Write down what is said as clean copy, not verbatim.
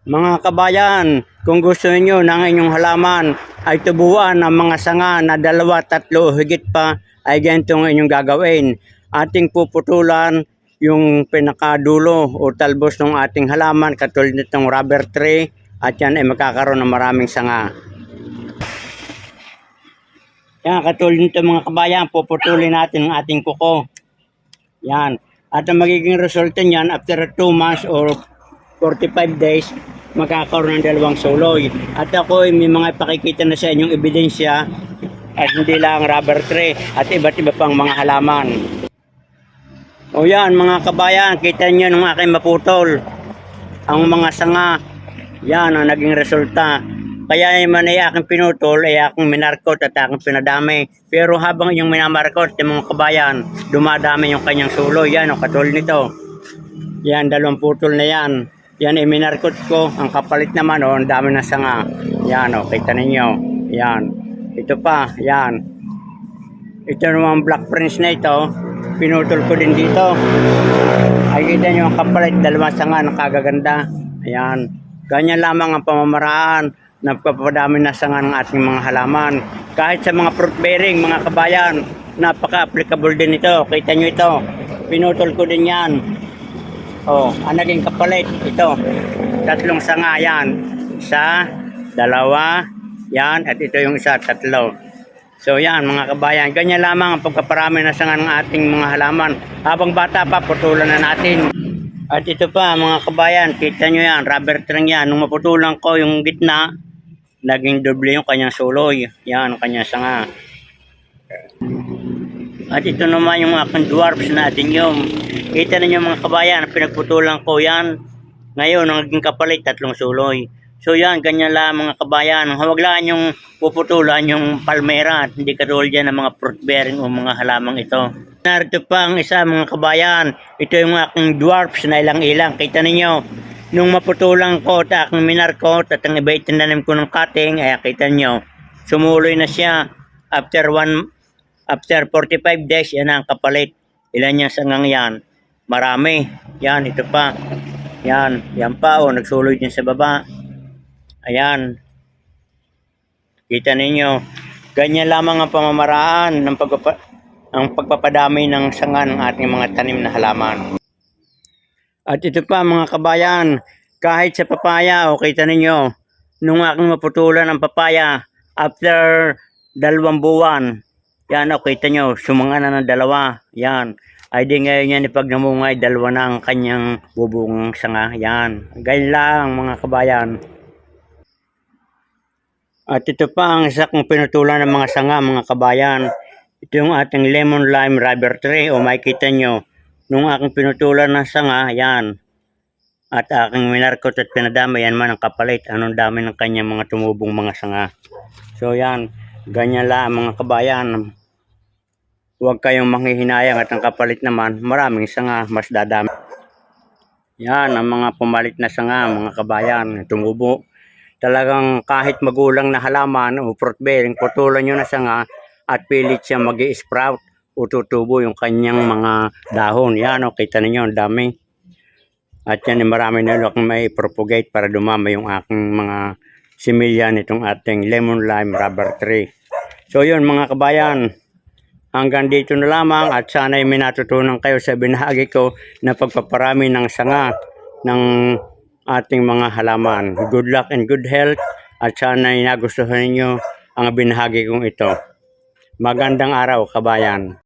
Mga kabayan, kung gusto niyo ng inyong halaman ay tubuan ng mga sanga na 2, 3 o higit pa, ay ganito ang inyong gagawin. Ating puputulan yung pinakadulo o talbos ng ating halaman katulad nitong rubber tree at yan ay magkakaroon ng maraming sanga. Yan, katulad nito mga kabayan, puputulin natin ang ating kuko. Yan. At ang magiging resulta niyan after 2 months or 45 days, magkakaroon ng 2 suloy. At ako ay may mga ipakikita na sa inyong ebidensya at hindi lang rubber tree at iba't iba pang mga halaman. O yan mga kabayan, kita niyo nung aking maputol ang mga sanga. Yan ang naging resulta. Kaya naman ay aking pinutol, ay aking minarkot at aking pinadami. Pero habang yung minamarkot, yung mga kabayan, dumadami yung kanyang suloy. Yan o, katulad nito. Yan, 2 putol na yan. Yan ay minarkot ko. Ang kapalit naman o, ang dami ng sanga. Yan o, kita ninyo. Yan. Ito pa, yan. Ito naman black prince na ito. Pinutol ko din dito. Ay kita nyo ang kapalit, 2 sanga ng kagaganda. Ayan. Ganyan lamang ang pamamaraan. Nagpapadami na sanga ng ating mga halaman. Kahit sa mga fruit bearing, mga kabayan, napaka-applicable din ito. Kita nyo ito. Pinutol ko din yan. Oh, ang naging kapalit, ito. 3 sanga yan. 1, 2, yan. At ito yung isa, 3. So yan mga kabayan, ganyan lamang ang pagpaparami na sanga ng ating mga halaman. Habang bata pa, putulan na natin. At ito pa mga kabayan, kita nyo yan, rubber tree yan. Nung maputulan ko yung gitna, naging doble yung kanyang suloy. Yan ang kanyang sanga. At ito naman yung aking dwarfs na adenyum. Kita ninyo mga kabayan, pinagputulan ko yan. Ngayon, ang naging kapalit, 3 suloy. So yan, ganyan lang mga kabayan. Huwag lang yung puputulan yung palmera. Hindi katulad yan ng mga fruit bearing o mga halamang ito. Narito pa ang isa mga kabayan. Ito yung aking dwarfs na ilang-ilang. Kita ninyo. Nung maputulan ko at aking minarkot at ang iba itinanim ko ng cutting, ay kita nyo, sumuloy na siya. After 45 days, yan ang kapalit. Ilan yung sangang yan? Marami. Yan, ito pa. Yan, yan pa o, nagsuloy din sa baba. Ayan. Kita ninyo. Ganyan lamang ang pamamaraan ng pagpapadami ng sanga ng ating mga tanim na halaman. At ito pa mga kabayan, kahit sa papaya, o kita ninyo, nung aking maputulan ang papaya, after 2 buwan, yan o kita nyo, sumanga na ng 2, yan. Ay di ngayon yan, ipag namungay, 2 na ang kanyang bubong sanga, yan. Ganyan lang mga kabayan. At ito pa ang isa kong pinutulan ng mga sanga mga kabayan. Ito yung ating lemon lime rubber tree, o makikita nyo. Nung aking pinutulan ng sanga, yan. At aking minarkot at pinadami, yan man ang kapalit. Anong dami ng kanyang mga tumubong mga sanga. So yan, ganyan lang mga kabayan. Huwag kayong manghihinayang at ang kapalit naman, maraming sanga, mas dadami. Yan, ang mga pumalit na sanga, mga kabayan, tumubo. Talagang kahit magulang na halaman o fruit bearing, putulan nyo na sanga at pilit siya mag-i-sprout o tutubo yung kanyang mga dahon. Yan o, kita ninyo, ang dami. At yan, marami na akong may propagate para dumami yung aking mga similya nitong ating lemon lime rubber tree. So yun mga kabayan, hanggang dito na lamang at sana ay may natutunan kayo sa binahagi ko na pagpaparami ng sanga ng ating mga halaman. Good luck and good health at sana ay nagustuhan ninyo ang binahagi kong ito. Magandang araw kabayan.